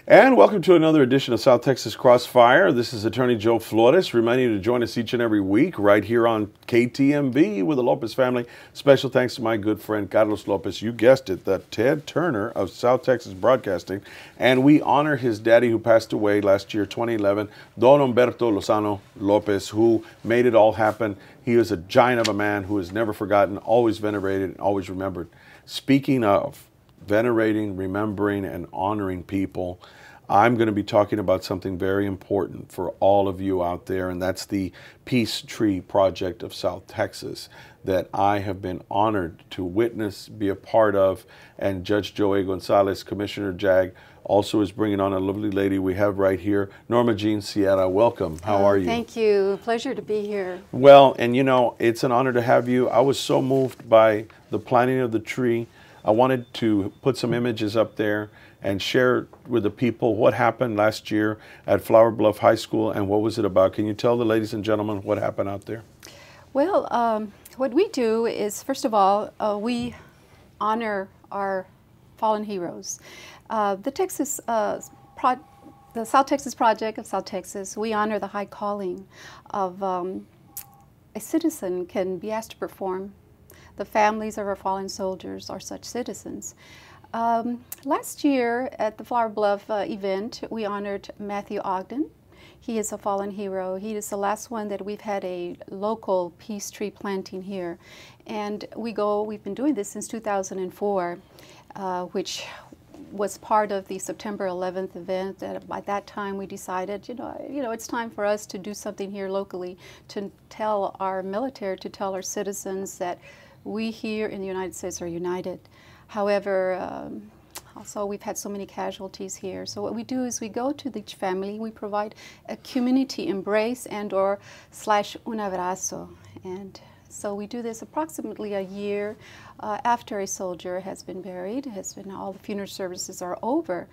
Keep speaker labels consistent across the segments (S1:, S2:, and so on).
S1: And welcome to another edition of South Texas Crossfire. This is Attorney Joe Flores, reminding you to join us each and every week right here on KTMB with the Lopez family. Special thanks to my good friend Carlos Lopez. You guessed it, the Ted Turner of South Texas Broadcasting. And we honor his daddy who passed away last year, 2011, Don Humberto Lozano Lopez, who made it all happen. He was a giant of a man who is never forgotten, always venerated, and always remembered. Speaking of venerating, remembering, and honoring people, I'm going to be talking about something very important for all of you out there, and that's the Peace Tree Project of South Texas that I have been honored to witness, be a part of, and Judge Joe Gonzalez, Commissioner JAG, also is bringing on a lovely lady we have right here, Norma Jean Sierra. Welcome. How are you?
S2: Thank you. Pleasure to be here.
S1: Well, and you know, it's an honor to have you. I was so moved by the planting of the tree. I wanted to put some images up there and share with the people what happened last year at Flower Bluff High School and what was it about. Can you tell the ladies and gentlemen what happened out there?
S2: Well, what we do is, first of all, we honor our fallen heroes. The South Texas Project of South Texas, we honor the high calling of a citizen can be asked to perform. The families of our fallen soldiers are such citizens. Last year at the Flower Bluff event, we honored Matthew Ogden. He is a fallen hero. He is the last one that we've had a local peace tree planting here. And we've been doing this since 2004, which was part of the September 11th event. By that time we decided, you know, it's time for us to do something here locally to tell our military, to tell our citizens that we here in the United States are united. However, also we've had so many casualties here. So what we do is we go to each family, we provide a community embrace and or / un abrazo. And so we do this approximately a year after a soldier has been buried, all the funeral services are over.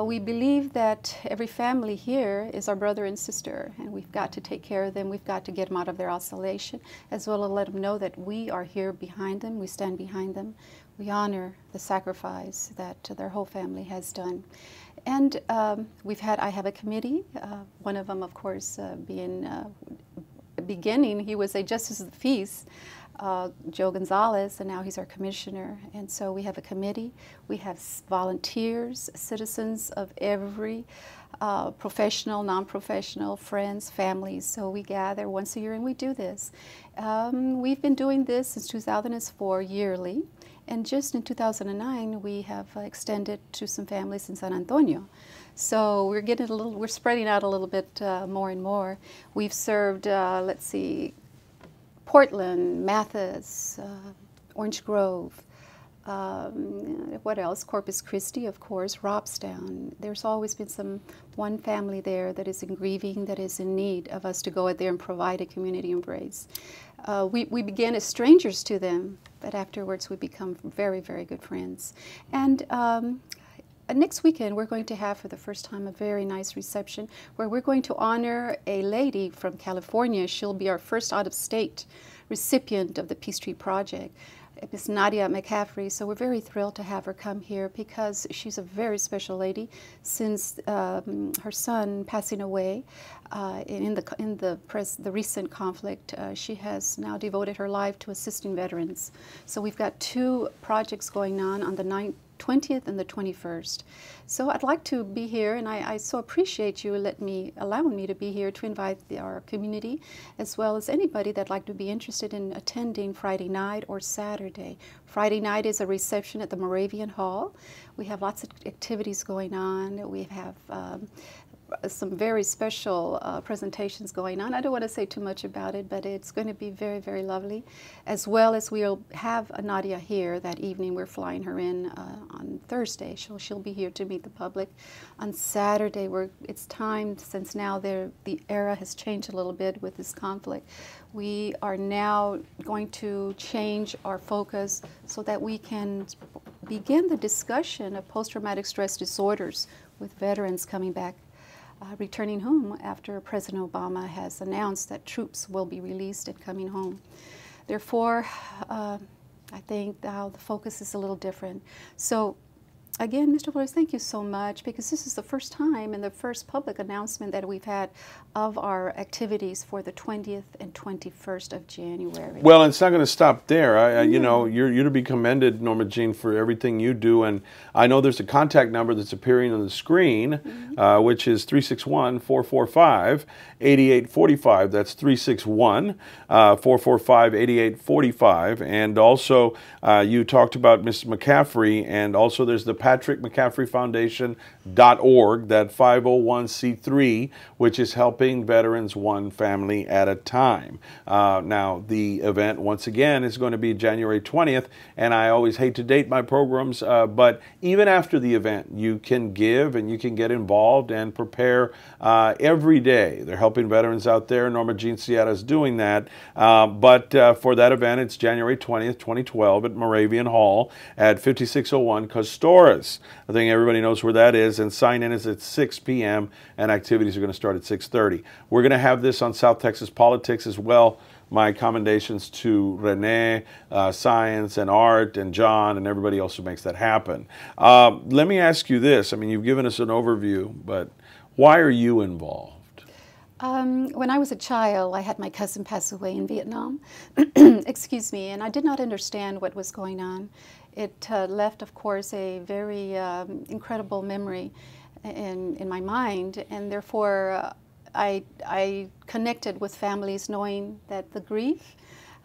S2: We believe that every family here is our brother and sister, and we've got to take care of them. We've got to get them out of their isolation, as well as let them know that we are here behind them. We stand behind them. We honor the sacrifice that their whole family has done. And I have a committee, one of them, of course, beginning, he was a Justice of the Peace, Joe Gonzalez, and now he's our commissioner. And so we have a committee, we have volunteers, citizens of every professional, non-professional, friends, families. So we gather once a year and we do this. We've been doing this since 2004 yearly. And just in 2009, we have extended to some families in San Antonio. So we're spreading out a little bit more and more. We've served, let's see, Portland, Mathis, Orange Grove, what else? Corpus Christi, of course, Robstown. There's always been one family there that is in grieving, that is in need of us to go out there and provide a community embrace. We began as strangers to them, but afterwards we become very, very good friends. And next weekend we're going to have for the first time a very nice reception where we're going to honor a lady from California. She'll be our first out-of-state recipient of the Peace Tree Project, Miss Nadia McCaffrey. So we're very thrilled to have her come here because she's a very special lady. Since her son passing away in the recent conflict, she has now devoted her life to assisting veterans. So we've got two projects going on the 20th and the 21st. So I'd like to be here, and I so appreciate you allowing me to be here to invite our community, as well as anybody that'd like to be interested in attending Friday night or Saturday. Friday night is a reception at the Moravian Hall. We have lots of activities going on. We have some very special presentations going on. I don't want to say too much about it, but it's going to be very, very lovely. As well as we'll have Nadia here that evening. We're flying her in on Thursday. She'll be here to meet the public. On Saturday, it's time, since now the era has changed a little bit with this conflict. We are now going to change our focus so that we can begin the discussion of post-traumatic stress disorders with veterans coming back, returning home after President Obama has announced that troops will be released and coming home. Therefore, I think now the focus is a little different. So Again, Mr. Flores, thank you so much, because this is the first time and the first public announcement that we've had of our activities for the 20th and 21st of January.
S1: Well, it's not going to stop there. You know, you're to be commended, Norma Jean, for everything you do. And I know there's a contact number that's appearing on the screen, which is 361-445-8845. That's 361-445-8845. And also, you talked about Ms. McCaffrey, and also there's the Patrick McCaffrey Foundation.org, that 501c3, which is helping veterans one family at a time. Now, the event, once again, is going to be January 20th, and I always hate to date my programs, but even after the event, you can give and you can get involved and prepare every day. They're helping veterans out there. Norma Jean Seata is doing that. But for that event, it's January 20th, 2012 at Moravian Hall at 5601 Costores. I think everybody knows where that is, and sign-in is at 6 p.m. and activities are going to start at 6:30. We're going to have this on South Texas Politics as well. My commendations to Renee, Science, and Art, and John, and everybody else who makes that happen. Let me ask you this. I mean, you've given us an overview, but why are you involved?
S2: When I was a child, I had my cousin pass away in Vietnam, excuse me, and I did not understand what was going on. It left, of course, a very incredible memory in my mind, and therefore I connected with families knowing that the grief,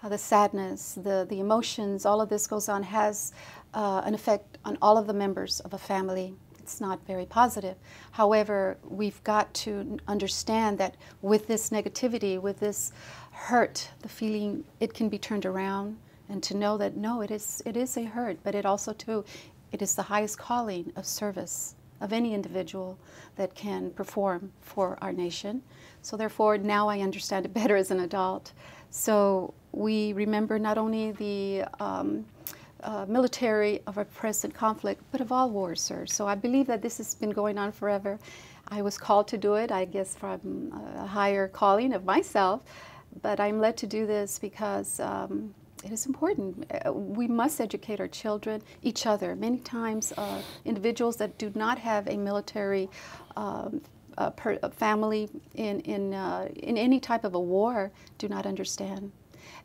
S2: the sadness, the emotions, all of this goes on, has an effect on all of the members of a family. It's not very positive. However, we've got to understand that with this negativity, with this hurt, the feeling, it can be turned around, and to know that no, it is a hurt, but it also too, it is the highest calling of service of any individual that can perform for our nation. So therefore, now I understand it better as an adult. So we remember not only the military of our present conflict, but of all wars, sir. So I believe that this has been going on forever. I was called to do it, I guess, from a higher calling of myself, but I'm led to do this because it is important. We must educate our children, each other. Many times, individuals that do not have a military family in any type of a war do not understand.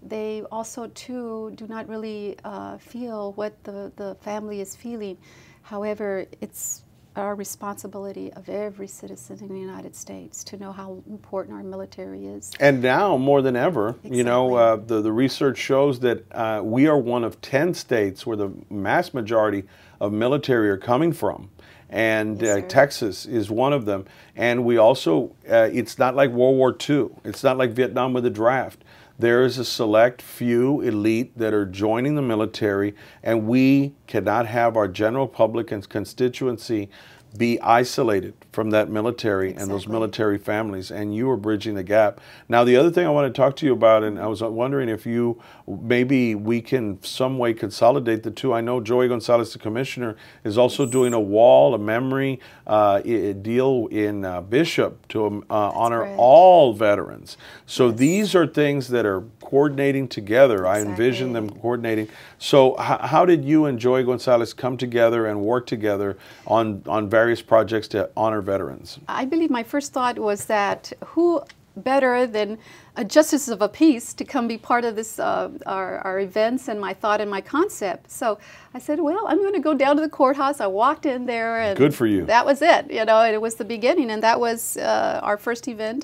S2: They also, too, do not really feel what the family is feeling. However, it's our responsibility of every citizen in the United States to know how important our military is.
S1: And now, more than ever,
S2: Exactly.
S1: you know, the research shows that we are one of 10 states where the mass majority of military are coming from. And
S2: Yes,
S1: Texas is one of them. And we also, it's not like World War II. It's not like Vietnam with the draft. There is a select few elite that are joining the military, and we cannot have our general public and constituency be isolated from that military and those military families, and you are bridging the gap. Now, the other thing I want to talk to you about, and I was wondering if you, maybe we can some way consolidate the two. I know Joey Gonzalez, the commissioner, is also doing a wall, a memory deal in Bishop to honor all veterans. So these are things that are coordinating together. I envision them coordinating. So how did you and Joey Gonzalez come together and work together on various projects to honor veterans?
S2: I believe my first thought was that who better than a justice of a peace to come be part of this, our events, and my thought and my concept. So I said, well, I'm going to go down to the courthouse. I walked in there, and
S1: good for you.
S2: That was it. You know, it was the beginning, and that was our first event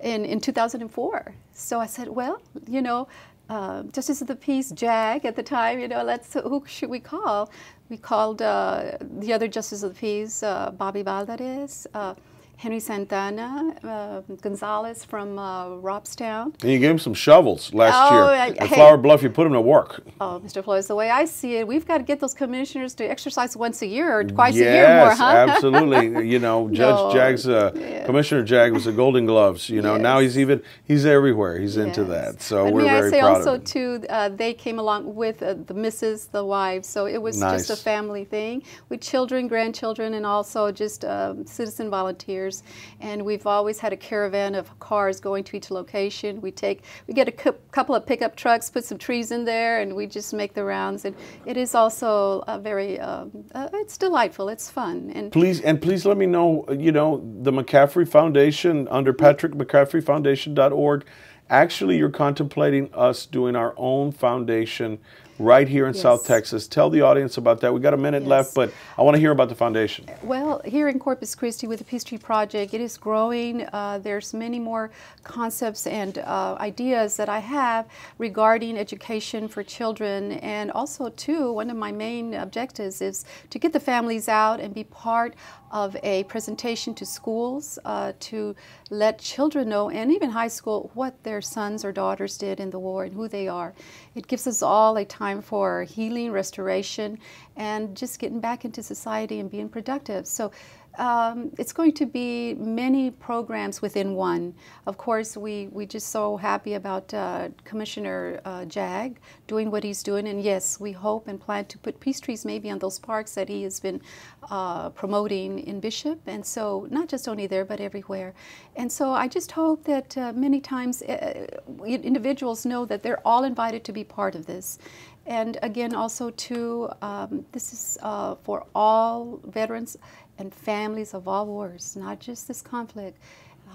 S2: in 2004. So I said, well, you know, Justice of the Peace, JAG at the time, you know, who should we call? We called the other Justice of the Peace, Bobby Valderez, Henry Santana, Gonzalez from Robstown.
S1: And you gave him some shovels last year. At Flower Bluff, you put him to work.
S2: Oh, Mr. Flores, the way I see it, we've got to get those commissioners to exercise once a year or twice a year more, huh?
S1: Yes, absolutely. You know, Judge Jag's, Commissioner Jag was the Golden Gloves. You know, now he's everywhere. He's into that. So
S2: but
S1: we're very
S2: may I say
S1: proud
S2: also,
S1: of him.
S2: too, they came along with the missus, the wives. So it was just a family thing with children, grandchildren, and also just citizen volunteers. years, and we've always had a caravan of cars going to each location. We get a couple of pickup trucks, put some trees in there, and we just make the rounds. And it is also very, it's delightful. It's fun. And
S1: please let me know. You know, the McCaffrey Foundation under PatrickMcCaffreyFoundation.org. Actually, you're contemplating us doing our own foundation right here in South Texas. Tell the audience about that. We got a minute left, but I want to hear about the foundation.
S2: Well, here in Corpus Christi with the Peace Tree Project, it is growing. There's many more concepts and ideas that I have regarding education for children. And also, too, one of my main objectives is to get the families out and be part of a presentation to schools to let children know, and even high school, what their sons or daughters did in the war and who they are. It gives us all a time for healing, restoration, and just getting back into society and being productive. So it's going to be many programs within one. Of course, we just so happy about Commissioner Jag doing what he's doing, and yes, we hope and plan to put peace trees maybe on those parks that he has been promoting in Bishop, and so not just only there but everywhere. And so I just hope that many times individuals know that they're all invited to be part of this. And again, also too, this is for all veterans and families of all wars, not just this conflict.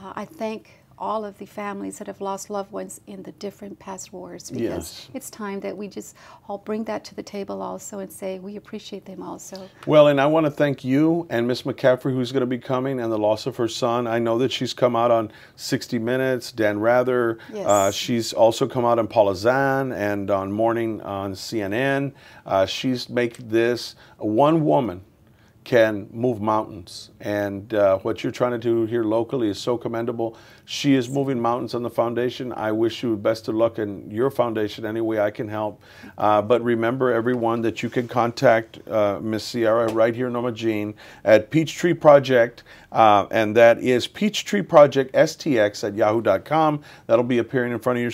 S2: I thank all of the families that have lost loved ones in the different past wars, because it's time that we just all bring that to the table also and say we appreciate them also.
S1: Well, and I want to thank you and Miss McCaffrey, who's going to be coming, and the loss of her son. I know that she's come out on 60 Minutes, Dan Rather. She's also come out on Paula Zahn and on Morning on CNN. She's make this one woman can move mountains, and what you're trying to do here locally is so commendable. She is moving mountains on the foundation. I wish you best of luck in your foundation any way I can help. But remember, everyone, that you can contact Miss Sierra right here, Norma Jean, at Peachtree Project, and that is Peachtree Project STX@yahoo.com. That'll be appearing in front of your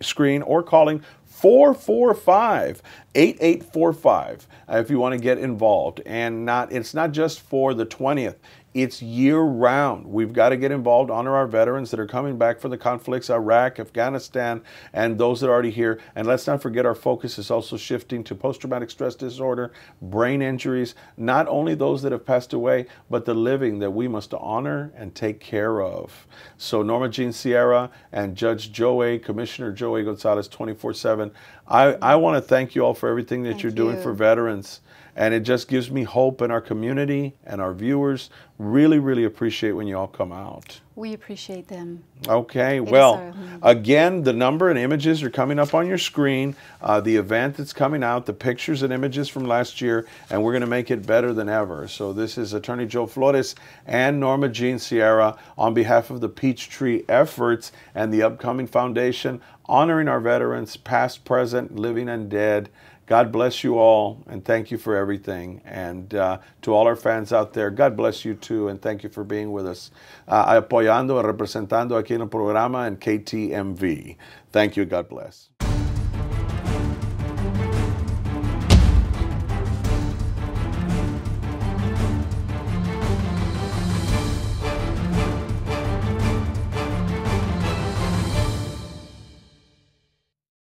S1: screen, or calling 445-8845 if you want to get involved. And it's not just for the 20th. It's year-round. We've got to get involved, honor our veterans that are coming back from the conflicts, Iraq, Afghanistan, and those that are already here. And let's not forget, our focus is also shifting to post-traumatic stress disorder, brain injuries, not only those that have passed away, but the living that we must honor and take care of. So Norma Jean Sierra and Judge Joey, Commissioner Joey Gonzalez, 24/7, I want to thank you all for everything that you're doing for veterans. And it just gives me hope in our community, and our viewers really, really appreciate when you all come out.
S2: We appreciate them.
S1: Okay, well, again, the number and images are coming up on your screen. The event that's coming out, the pictures and images from last year, and we're going to make it better than ever. So this is Attorney Joe Flores and Norma Jean Sierra on behalf of the Peachtree efforts and the upcoming foundation, honoring our veterans, past, present, living, and dead. God bless you all, and thank you for everything. And to all our fans out there, God bless you too, and thank you for being with us. Apoyando y representando aquí en el programa en KTMV. Thank you, God bless.